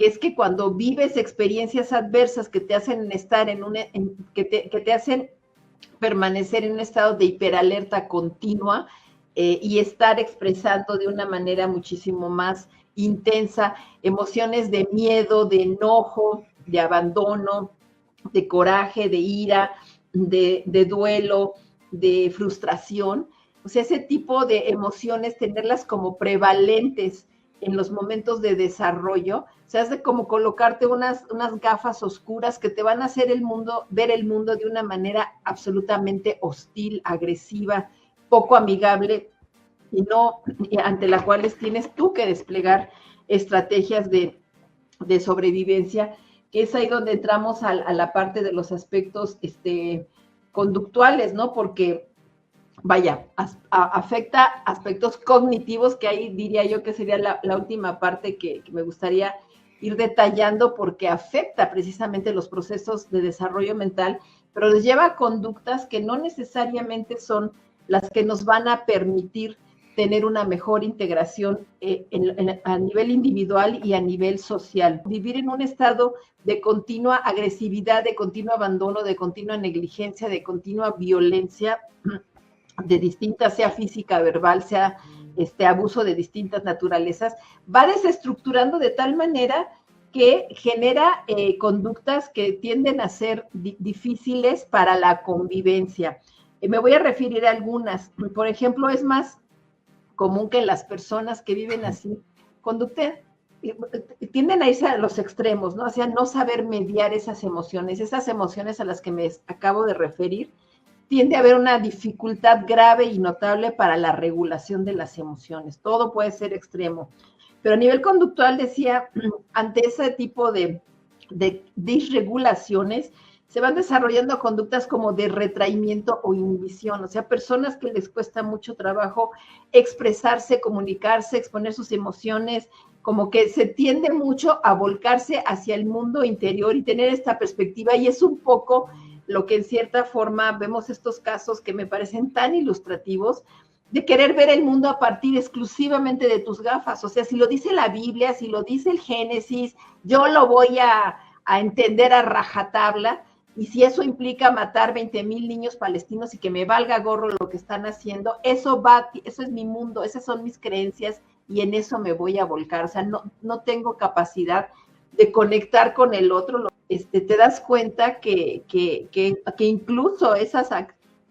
que es que cuando vives experiencias adversas que te hacen estar que te hacen permanecer en un estado de hiperalerta continua y estar expresando de una manera muchísimo más intensa emociones de miedo, de enojo, de abandono, de coraje, de ira, de duelo, de frustración. O sea, ese tipo de emociones, tenerlas como prevalentes en los momentos de desarrollo, se hace como colocarte unas gafas oscuras que te van a hacer ver el mundo de una manera absolutamente hostil, agresiva, poco amigable, y ante la cual tienes tú que desplegar estrategias de sobrevivencia, que es ahí donde entramos a la parte de los aspectos conductuales, ¿no? Porque vaya, afecta aspectos cognitivos, que ahí diría yo que sería la última parte que me gustaría ir detallando, porque afecta precisamente los procesos de desarrollo mental, pero les lleva a conductas que no necesariamente son las que nos van a permitir tener una mejor integración a nivel individual y a nivel social. Vivir en un estado de continua agresividad, de continuo abandono, de continua negligencia, de continua violencia, de distintas, sea física, verbal, sea abuso de distintas naturalezas, va desestructurando de tal manera que genera conductas que tienden a ser difíciles para la convivencia. Me voy a referir a algunas. Por ejemplo, es más común que las personas que viven así, tienden a irse a los extremos, ¿no? O sea, no saber mediar esas emociones a las que me acabo de referir, tiende a haber una dificultad grave y notable para la regulación de las emociones. Todo puede ser extremo. Pero a nivel conductual, decía, ante ese tipo de disregulaciones, se van desarrollando conductas como de retraimiento o inhibición, o sea, personas que les cuesta mucho trabajo expresarse, comunicarse, exponer sus emociones, como que se tiende mucho a volcarse hacia el mundo interior y tener esta perspectiva, y es un poco lo que en cierta forma vemos estos casos que me parecen tan ilustrativos, de querer ver el mundo a partir exclusivamente de tus gafas. O sea, si lo dice la Biblia, si lo dice el Génesis, yo lo voy a entender a rajatabla, y si eso implica matar 20,000 niños palestinos y que me valga gorro lo que están haciendo, eso es mi mundo, esas son mis creencias y en eso me voy a volcar. O sea, no tengo capacidad de conectar con el otro. Te das cuenta que incluso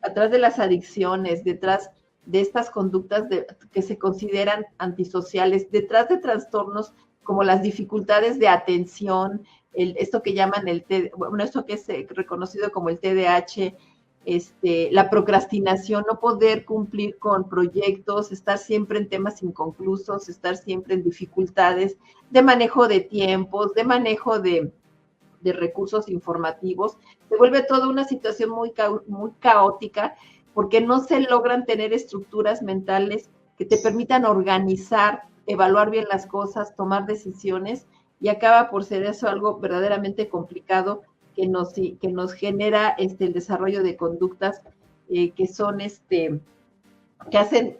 atrás de las adicciones, detrás de estas conductas que se consideran antisociales, detrás de trastornos como las dificultades de atención, esto que llaman esto que es reconocido como el TDAH, la procrastinación, no poder cumplir con proyectos, estar siempre en temas inconclusos, estar siempre en dificultades de manejo de tiempos, de manejo de recursos informativos, se vuelve toda una situación muy caótica, porque no se logran tener estructuras mentales que te permitan organizar, evaluar bien las cosas, tomar decisiones, y acaba por ser eso algo verdaderamente complicado que nos genera el desarrollo de conductas que son que hacen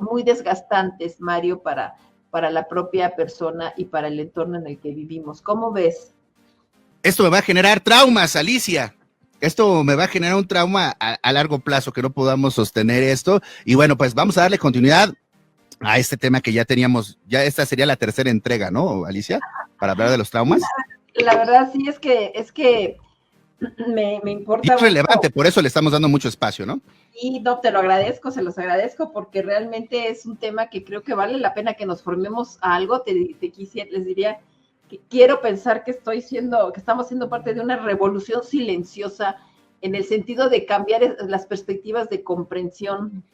muy desgastantes, Mario, para la propia persona y para el entorno en el que vivimos. ¿Cómo ves? Esto me va a generar traumas, Alicia. Esto me va a generar un trauma a largo plazo, que no podamos sostener esto. Y bueno, pues vamos a darle continuidad a este tema que ya teníamos. Ya esta sería la tercera entrega, ¿no, Alicia? Para hablar de los traumas. La verdad sí es que me importa. Y es relevante, por eso le estamos dando mucho espacio, ¿no? Y no, te lo agradezco, se los agradezco, porque realmente es un tema que creo que vale la pena que nos formemos a algo. Les diría que quiero pensar que estamos siendo parte de una revolución silenciosa, en el sentido de cambiar las perspectivas de comprensión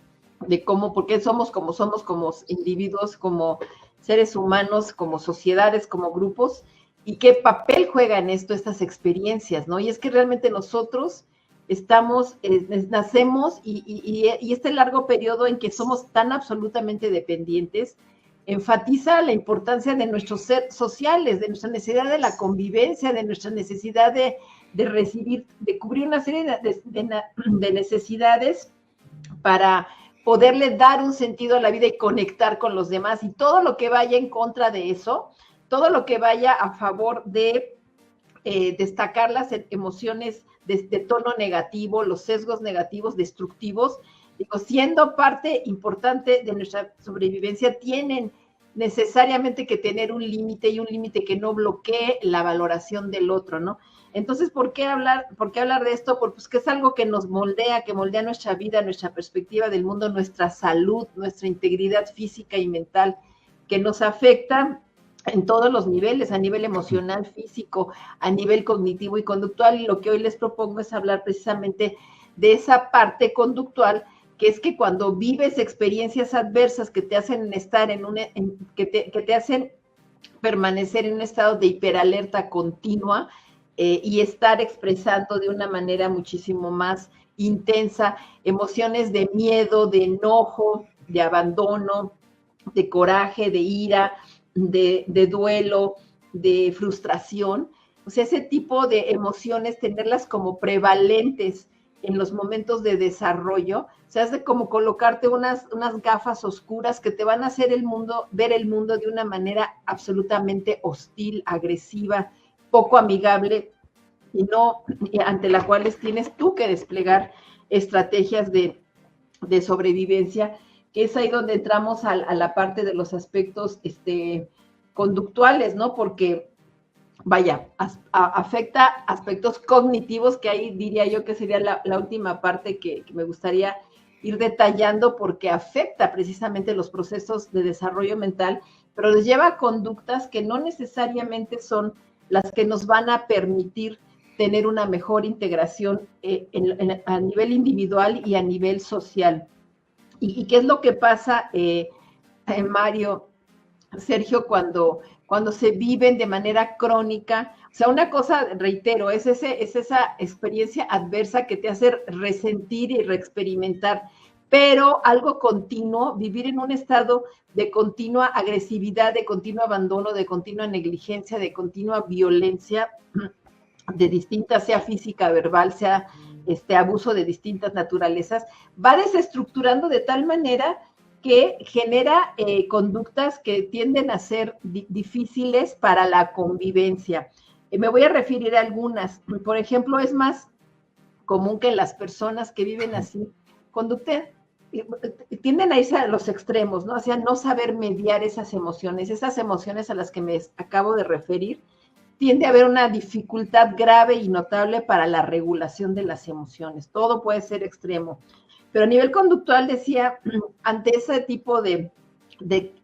de por qué somos como individuos, como seres humanos, como sociedades, como grupos, y qué papel juegan estas experiencias, ¿no? Y es que realmente nosotros nacemos y este largo periodo en que somos tan absolutamente dependientes enfatiza la importancia de nuestros ser sociales, de nuestra necesidad de la convivencia, de nuestra necesidad de recibir, de cubrir una serie de necesidades para poderle dar un sentido a la vida y conectar con los demás, y todo lo que vaya en contra de eso todo lo que vaya a favor de destacar las emociones de tono negativo, los sesgos negativos, destructivos, digo, siendo parte importante de nuestra sobrevivencia, tienen necesariamente que tener un límite y un límite que no bloquee la valoración del otro, ¿no? Entonces, ¿por qué hablar de esto? Porque pues, que es algo que nos moldea, que moldea nuestra vida, nuestra perspectiva del mundo, nuestra salud, nuestra integridad física y mental, que nos afecta en todos los niveles, a nivel emocional, físico, a nivel cognitivo y conductual, y lo que hoy les propongo es hablar precisamente de esa parte conductual, que es que cuando vives experiencias adversas que te hacen estar que te hacen permanecer en un estado de hiperalerta continua y estar expresando de una manera muchísimo más intensa emociones de miedo, de enojo, de abandono, de coraje, de ira, de duelo, de frustración. O sea, ese tipo de emociones, tenerlas como prevalentes en los momentos de desarrollo, o sea, es de como colocarte unas gafas oscuras que te van a hacer ver el mundo de una manera absolutamente hostil, agresiva, poco amigable, y ante la cual tienes tú que desplegar estrategias de sobrevivencia, que es ahí donde entramos a la parte de los aspectos conductuales, ¿no? Porque vaya, afecta aspectos cognitivos, que ahí diría yo que sería la última parte que me gustaría ir detallando, porque afecta precisamente los procesos de desarrollo mental, pero les lleva a conductas que no necesariamente son las que nos van a permitir tener una mejor integración a nivel individual y a nivel social. ¿Y qué es lo que pasa, Mario, Sergio, cuando se viven de manera crónica? O sea, una cosa, reitero, es esa experiencia adversa que te hace resentir y reexperimentar, pero algo continuo, vivir en un estado de continua agresividad, de continuo abandono, de continua negligencia, de continua violencia, de distinta, sea física, verbal, sea abuso de distintas naturalezas, va desestructurando de tal manera que genera conductas que tienden a ser difíciles para la convivencia. Me voy a referir a algunas. Por ejemplo, es más común que las personas que viven así, tienden a irse a los extremos, ¿no? O sea, no saber mediar esas emociones a las que me acabo de referir, tiende a haber una dificultad grave y notable para la regulación de las emociones. Todo puede ser extremo. Pero a nivel conductual, decía, ante ese tipo de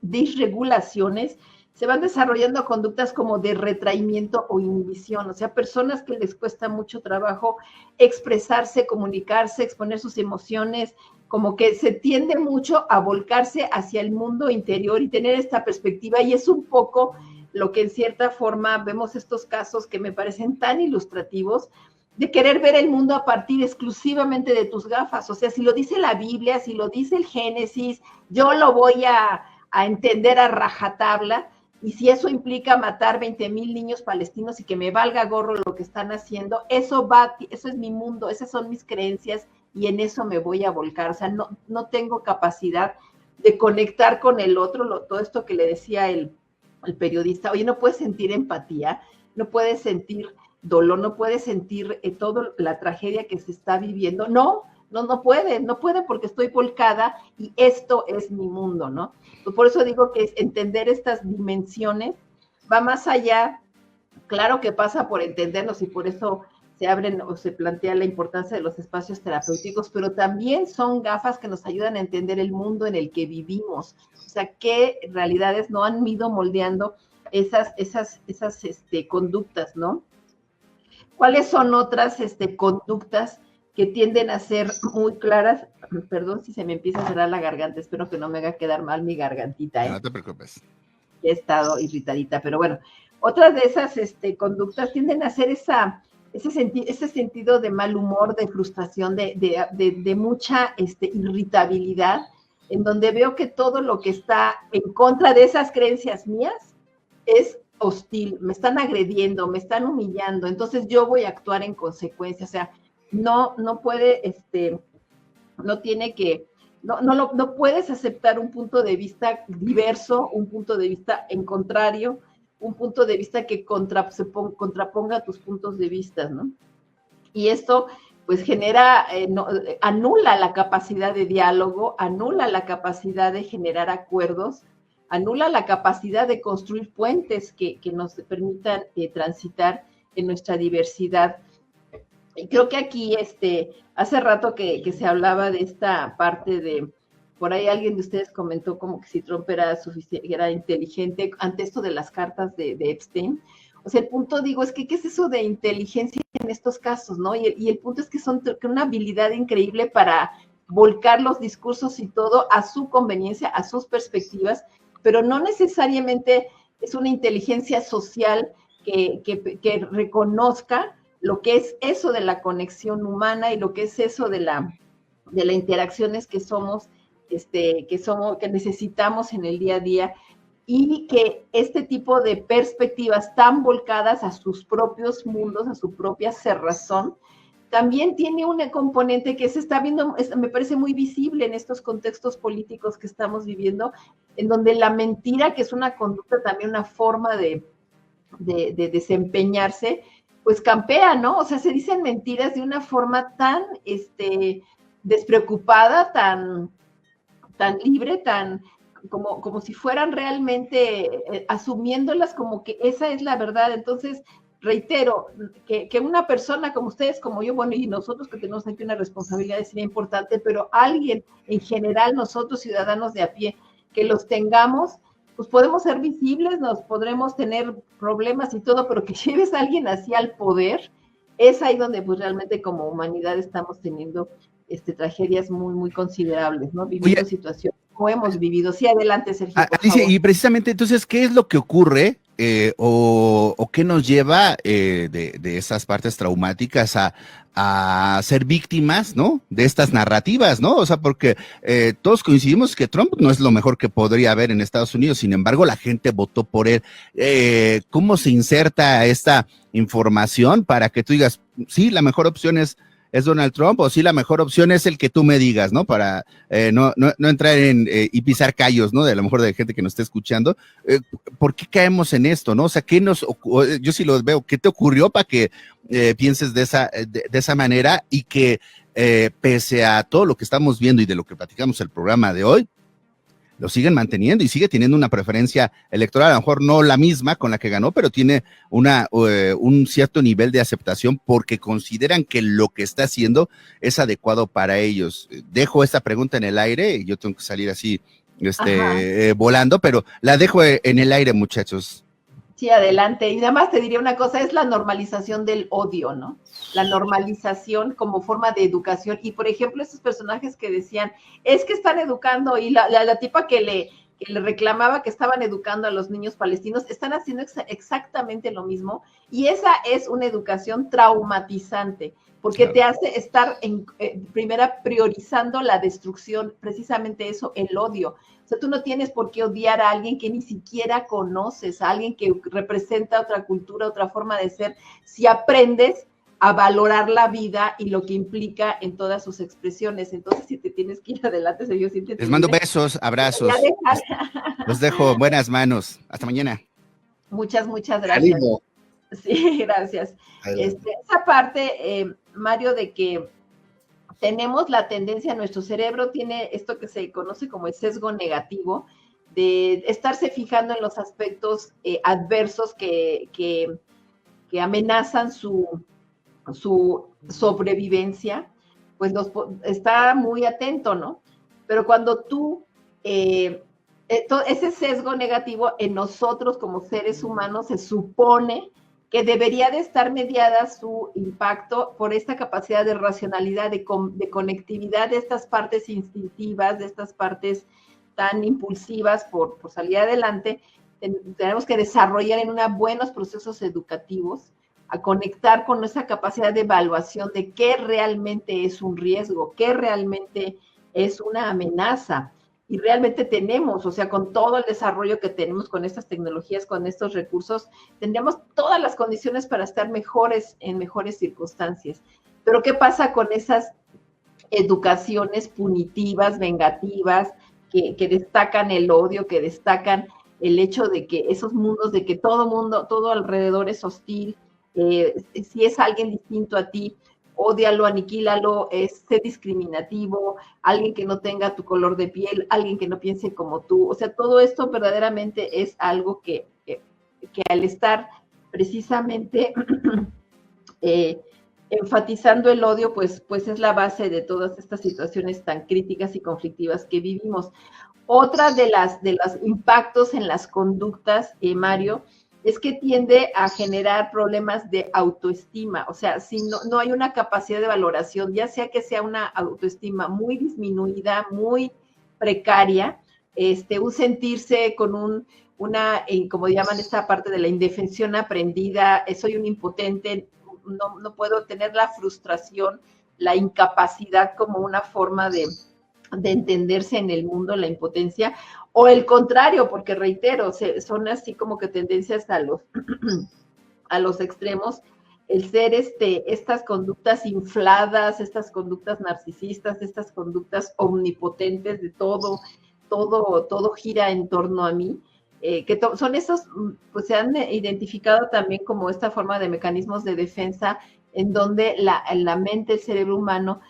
disregulaciones, se van desarrollando conductas como de retraimiento o inhibición. O sea, personas que les cuesta mucho trabajo expresarse, comunicarse, exponer sus emociones, como que se tiende mucho a volcarse hacia el mundo interior y tener esta perspectiva, y es un poco lo que en cierta forma vemos estos casos que me parecen tan ilustrativos, de querer ver el mundo a partir exclusivamente de tus gafas. O sea, si lo dice la Biblia, si lo dice el Génesis, yo lo voy a entender a rajatabla, y si eso implica matar 20,000 niños palestinos y que me valga gorro lo que están haciendo, eso es mi mundo, esas son mis creencias y en eso me voy a volcar. O sea, no tengo capacidad de conectar con el otro, todo esto que le decía el periodista, oye, no puedes sentir empatía, no puedes sentir dolor, no puedes sentir toda la tragedia que se está viviendo. No puede porque estoy volcada y esto es mi mundo, ¿no? Por eso digo que entender estas dimensiones va más allá, claro que pasa por entendernos y por eso se abren o se plantea la importancia de los espacios terapéuticos, pero también son gafas que nos ayudan a entender el mundo en el que vivimos. O sea, qué realidades no han ido moldeando esas conductas, ¿no? ¿Cuáles son otras conductas que tienden a ser muy claras? Perdón si se me empieza a cerrar la garganta, espero que no me haga quedar mal mi gargantita, ¿eh? No te preocupes. He estado irritadita, pero bueno, otras de esas conductas tienden a ser ese sentido de mal humor, de frustración, de mucha irritabilidad, en donde veo que todo lo que está en contra de esas creencias mías es hostil, me están agrediendo, me están humillando, entonces yo voy a actuar en consecuencia. O sea, no puede, no puedes aceptar un punto de vista diverso, un punto de vista en contrario un punto de vista que contraponga tus puntos de vista, ¿no? Y esto pues genera, anula la capacidad de diálogo, anula la capacidad de generar acuerdos, anula la capacidad de construir puentes que nos permitan transitar en nuestra diversidad. Y creo que aquí, hace rato que se hablaba de esta parte de, por ahí alguien de ustedes comentó como que si Trump era inteligente ante esto de las cartas de Epstein. O sea, el punto, digo, es que ¿qué es eso de inteligencia en estos casos, no? Y el punto es que son una habilidad increíble para volcar los discursos y todo a su conveniencia, a sus perspectivas, pero no necesariamente es una inteligencia social que reconozca lo que es eso de la conexión humana y lo que es eso de las interacciones que necesitamos en el día a día, y que este tipo de perspectivas tan volcadas a sus propios mundos, a su propia cerrazón, también tiene un componente que se está viendo, me parece muy visible en estos contextos políticos que estamos viviendo, en donde la mentira, que es una conducta, también una forma de desempeñarse, pues campea, ¿no? O sea, se dicen mentiras de una forma tan despreocupada, tan libre, tan como si fueran realmente asumiéndolas como que esa es la verdad. Entonces, reitero, que una persona como ustedes, como yo, bueno, y nosotros que tenemos aquí una responsabilidad sería importante, pero alguien en general, nosotros ciudadanos de a pie, que los tengamos, pues podemos ser visibles, nos podremos tener problemas y todo, pero que lleves a alguien así al poder, es ahí donde pues realmente como humanidad estamos teniendo tragedias muy, muy considerables, ¿no? Viviendo situaciones como hemos vivido. Sí, adelante, Sergio, por Alicia, favor. y precisamente entonces, ¿qué es lo que ocurre o qué nos lleva de esas partes traumáticas a ser víctimas, ¿no? De estas narrativas, ¿no? O sea, porque todos coincidimos que Trump no es lo mejor que podría haber en Estados Unidos, sin embargo, la gente votó por él. ¿Cómo se inserta esta información para que tú digas, sí, la mejor opción es Donald Trump, o sí la mejor opción es el que tú me digas, ¿no? Para no entrar y pisar callos, ¿no? De a lo mejor de gente que nos esté escuchando. ¿Por qué caemos en esto, no? O sea, yo sí lo veo, ¿qué te ocurrió para que pienses de esa manera y que pese a todo lo que estamos viendo y de lo que platicamos el programa de hoy, lo siguen manteniendo y sigue teniendo una preferencia electoral, a lo mejor no la misma con la que ganó, pero tiene un cierto nivel de aceptación porque consideran que lo que está haciendo es adecuado para ellos? Dejo esta pregunta en el aire y yo tengo que salir así volando, pero la dejo en el aire, muchachos. Sí, adelante. Y nada más te diría una cosa, es la normalización del odio, ¿no? La normalización como forma de educación. Y, por ejemplo, esos personajes que decían, es que están educando, y la tipa que le reclamaba que estaban educando a los niños palestinos, están haciendo exactamente lo mismo. Y esa es una educación traumatizante, porque te hace estar, primera, priorizando la destrucción, precisamente eso, el odio. O sea, tú no tienes por qué odiar a alguien que ni siquiera conoces, a alguien que representa otra cultura, otra forma de ser, si aprendes a valorar la vida y lo que implica en todas sus expresiones. Entonces, si te tienes que ir adelante, Sergio, siéntete. Les mando besos, abrazos. Los dejo en buenas manos. Hasta mañana. Muchas gracias. Ánimo. Sí, gracias. Esa parte, Mario, de que tenemos la tendencia, nuestro cerebro tiene esto que se conoce como el sesgo negativo, de estarse fijando en los aspectos adversos que amenazan su sobrevivencia, pues está muy atento, ¿no? Pero cuando tú, ese sesgo negativo en nosotros como seres humanos se supone que debería de estar mediada su impacto por esta capacidad de racionalidad, de conectividad de estas partes instintivas, de estas partes tan impulsivas por salir adelante. Tenemos que desarrollar en buenos procesos educativos, a conectar con esa capacidad de evaluación de qué realmente es un riesgo, qué realmente es una amenaza. Y realmente tenemos, o sea, con todo el desarrollo que tenemos con estas tecnologías, con estos recursos, tendríamos todas las condiciones para estar en mejores circunstancias. Pero ¿qué pasa con esas educaciones punitivas, vengativas, que destacan el odio, que destacan el hecho de que esos mundos, de que todo alrededor es hostil, si es alguien distinto a ti, ódialo, aniquílalo, sé discriminativo, alguien que no tenga tu color de piel, alguien que no piense como tú. O sea, todo esto verdaderamente es algo que al estar precisamente enfatizando el odio, pues es la base de todas estas situaciones tan críticas y conflictivas que vivimos. Otra de los impactos en las conductas, Mario, es que tiende a generar problemas de autoestima. O sea, si no hay una capacidad de valoración, ya sea que sea una autoestima muy disminuida, muy precaria, un sentirse con como llaman esta parte de la indefensión aprendida, soy un impotente, no puedo tener la frustración, la incapacidad como una forma de entenderse en el mundo, la impotencia, o el contrario, porque reitero, son así como que tendencias a los extremos, el ser estas conductas infladas, estas conductas narcisistas, estas conductas omnipotentes de todo gira en torno a mí, que son esos, pues se han identificado también como esta forma de mecanismos de defensa en donde la mente, el cerebro humano,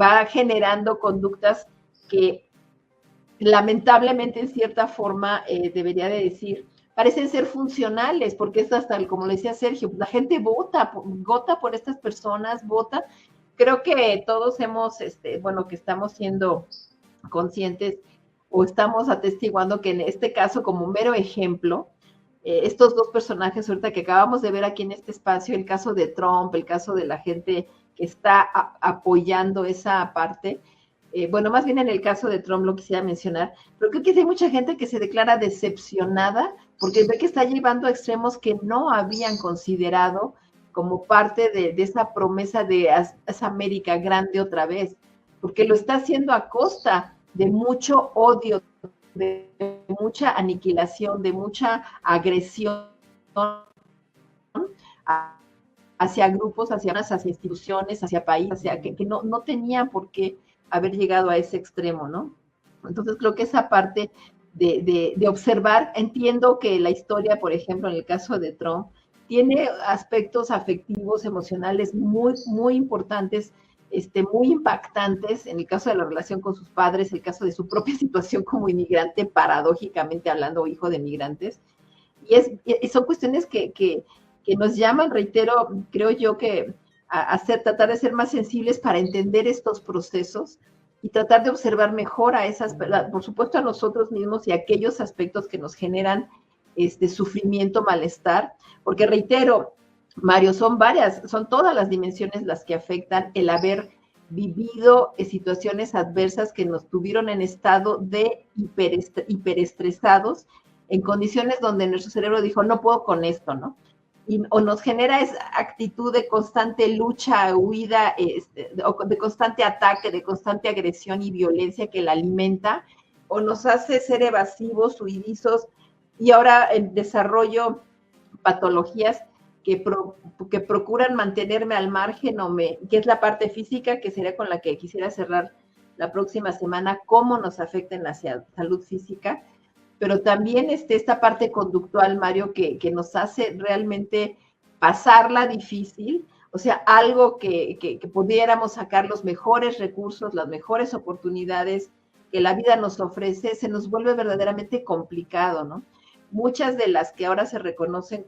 va generando conductas que lamentablemente en cierta forma, debería de decir, parecen ser funcionales, porque es hasta, como le decía Sergio, la gente vota por estas personas, vota. Creo que todos hemos, que estamos siendo conscientes o estamos atestiguando que en este caso, como mero ejemplo, estos dos personajes ahorita que acabamos de ver aquí en este espacio, el caso de Trump, el caso de la gente que está apoyando esa parte, más bien en el caso de Trump lo quisiera mencionar, pero creo que hay mucha gente que se declara decepcionada porque ve que está llevando a extremos que no habían considerado como parte de esa promesa de esa América grande otra vez, porque lo está haciendo a costa de mucho odio, de mucha aniquilación, de mucha agresión hacia grupos, hacia instituciones, hacia países, hacia que no tenían por qué haber llegado a ese extremo, ¿no? Entonces creo que esa parte de observar, entiendo que la historia, por ejemplo, en el caso de Trump, tiene aspectos afectivos, emocionales muy, muy importantes, muy impactantes, en el caso de la relación con sus padres, el caso de su propia situación como inmigrante, paradójicamente hablando, hijo de migrantes, y son cuestiones que nos llaman, reitero, creo yo que tratar de ser más sensibles para entender estos procesos y tratar de observar mejor por supuesto a nosotros mismos y a aquellos aspectos que nos generan sufrimiento, malestar, porque reitero, Mario, son todas las dimensiones las que afectan el haber vivido situaciones adversas que nos tuvieron en estado de hiperestresados, en condiciones donde nuestro cerebro dijo, no puedo con esto, ¿no? O nos genera esa actitud de constante lucha, huida, de constante ataque, de constante agresión y violencia que la alimenta, o nos hace ser evasivos, huidizos, y ahora en desarrollo patologías que procuran mantenerme al margen, que es la parte física, que sería con la que quisiera cerrar la próxima semana, cómo nos afecta en la salud física, pero también esta parte conductual, Mario, que nos hace realmente pasarla difícil, o sea, algo que pudiéramos sacar los mejores recursos, las mejores oportunidades que la vida nos ofrece, se nos vuelve verdaderamente complicado, ¿no? Muchas de las que ahora se reconocen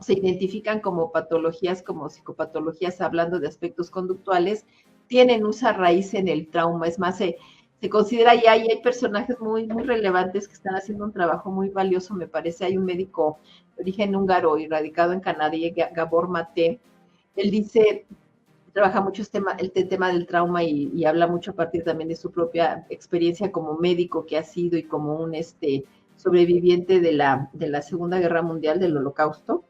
se identifican como patologías, como psicopatologías, hablando de aspectos conductuales, tienen una raíz en el trauma. Es más, se considera, y hay personajes muy, muy relevantes que están haciendo un trabajo muy valioso, me parece. Hay un médico de origen húngaro y radicado en Canadá, Gabor Maté. Él dice, trabaja mucho el tema del trauma y habla mucho a partir también de su propia experiencia como médico que ha sido y como un sobreviviente de la Segunda Guerra Mundial, del Holocausto.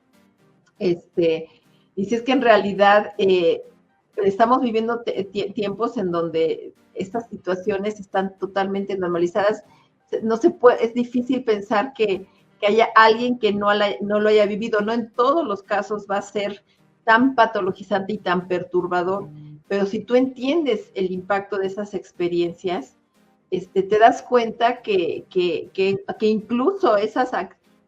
Dice, es que en realidad estamos viviendo tiempos en donde estas situaciones están totalmente normalizadas. Es difícil pensar que haya alguien que no lo haya vivido. No en todos los casos va a ser tan patologizante y tan perturbador, pero si tú entiendes el impacto de esas experiencias, te das cuenta que incluso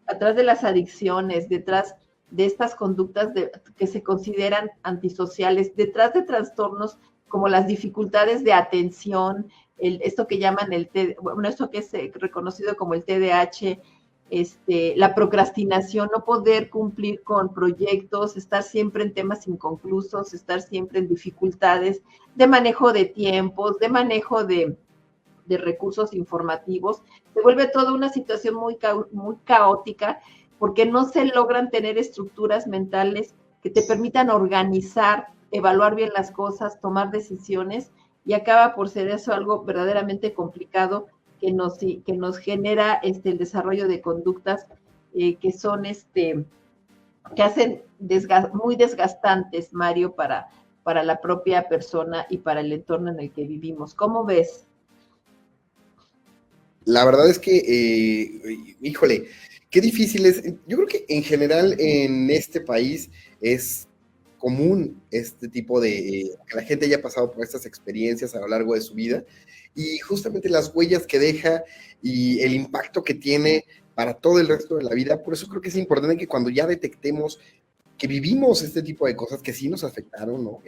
atrás de las adicciones, detrás de estas conductas que se consideran antisociales, detrás de trastornos como las dificultades de atención, esto que llaman esto que es reconocido como el TDAH, la procrastinación, no poder cumplir con proyectos, estar siempre en temas inconclusos, estar siempre en dificultades de manejo de tiempos, de manejo de recursos informativos, se vuelve toda una situación muy caótica porque no se logran tener estructuras mentales que te permitan organizar, evaluar bien las cosas, tomar decisiones, y acaba por ser eso algo verdaderamente complicado que nos genera el desarrollo de conductas que son que hacen muy desgastantes, Mario, para la propia persona y para el entorno en el que vivimos. ¿Cómo ves? La verdad es que, híjole, qué difícil es. Yo creo que en general en este país es común este tipo de, que la gente haya pasado por estas experiencias a lo largo de su vida, y justamente las huellas que deja y el impacto que tiene para todo el resto de la vida. Por eso creo que es importante que cuando ya detectemos que vivimos este tipo de cosas que sí nos afectaron, ¿no?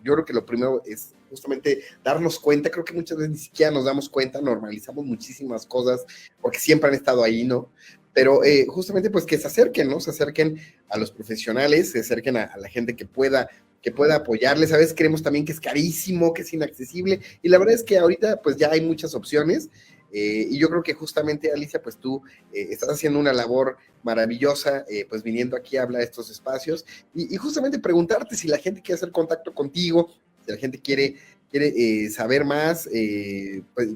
Yo creo que lo primero es justamente darnos cuenta. Creo que muchas veces ni siquiera nos damos cuenta, normalizamos muchísimas cosas porque siempre han estado ahí, ¿no? Pero justamente pues que se acerquen, ¿no? Se acerquen a los profesionales, se acerquen a la gente que pueda apoyarles. A veces creemos también que es carísimo, que es inaccesible, y la verdad es que ahorita pues ya hay muchas opciones, y yo creo que justamente, Alicia, pues tú estás haciendo una labor maravillosa, pues viniendo aquí a hablar de estos espacios, y justamente preguntarte si la gente quiere hacer contacto contigo, si la gente quiere saber más, pues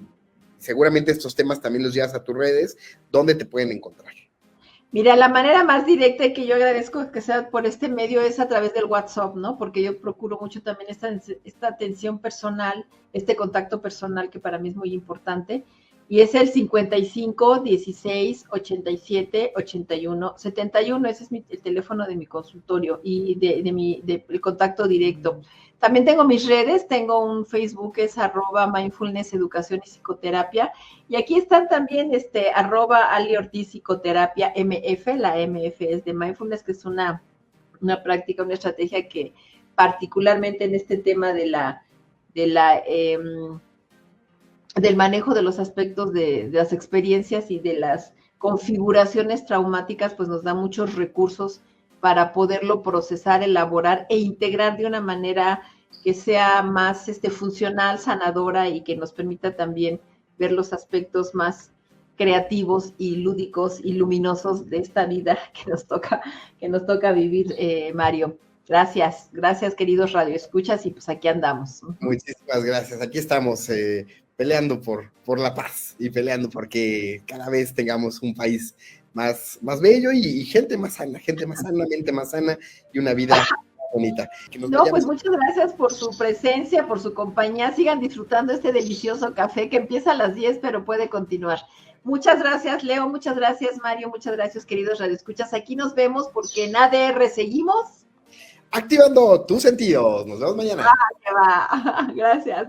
seguramente estos temas también los llevas a tus redes. ¿Dónde te pueden encontrar? Mira, la manera más directa, y que yo agradezco que sea por este medio, es a través del WhatsApp, ¿no? Porque yo procuro mucho también esta atención personal, este contacto personal que para mí es muy importante, y es el 55 16 87 81 71. Ese es el teléfono de mi consultorio y el contacto directo. También tengo mis redes, tengo un Facebook, es @mindfulness educación y psicoterapia, y aquí están también @Ali Ortiz psicoterapia MF. La MF es de mindfulness, que es una práctica, una estrategia que particularmente en este tema del manejo de los aspectos de las experiencias y de las configuraciones traumáticas, pues nos da muchos recursos para poderlo procesar, elaborar e integrar de una manera que sea más funcional, sanadora, y que nos permita también ver los aspectos más creativos y lúdicos y luminosos de esta vida que nos toca vivir, Mario. Gracias, queridos radioescuchas, y pues aquí andamos. Muchísimas gracias. Aquí estamos peleando por la paz y peleando porque cada vez tengamos un país más bello y gente más sana, mente más sana y una vida bonita. No, pues muchas gracias por su presencia, por su compañía. Sigan disfrutando este delicioso café que empieza a las 10, pero puede continuar. Muchas gracias, Leo. Muchas gracias, Mario. Muchas gracias, queridos radioescuchas. Aquí nos vemos porque en ADR seguimos activando tus sentidos. Nos vemos mañana. Va. Gracias.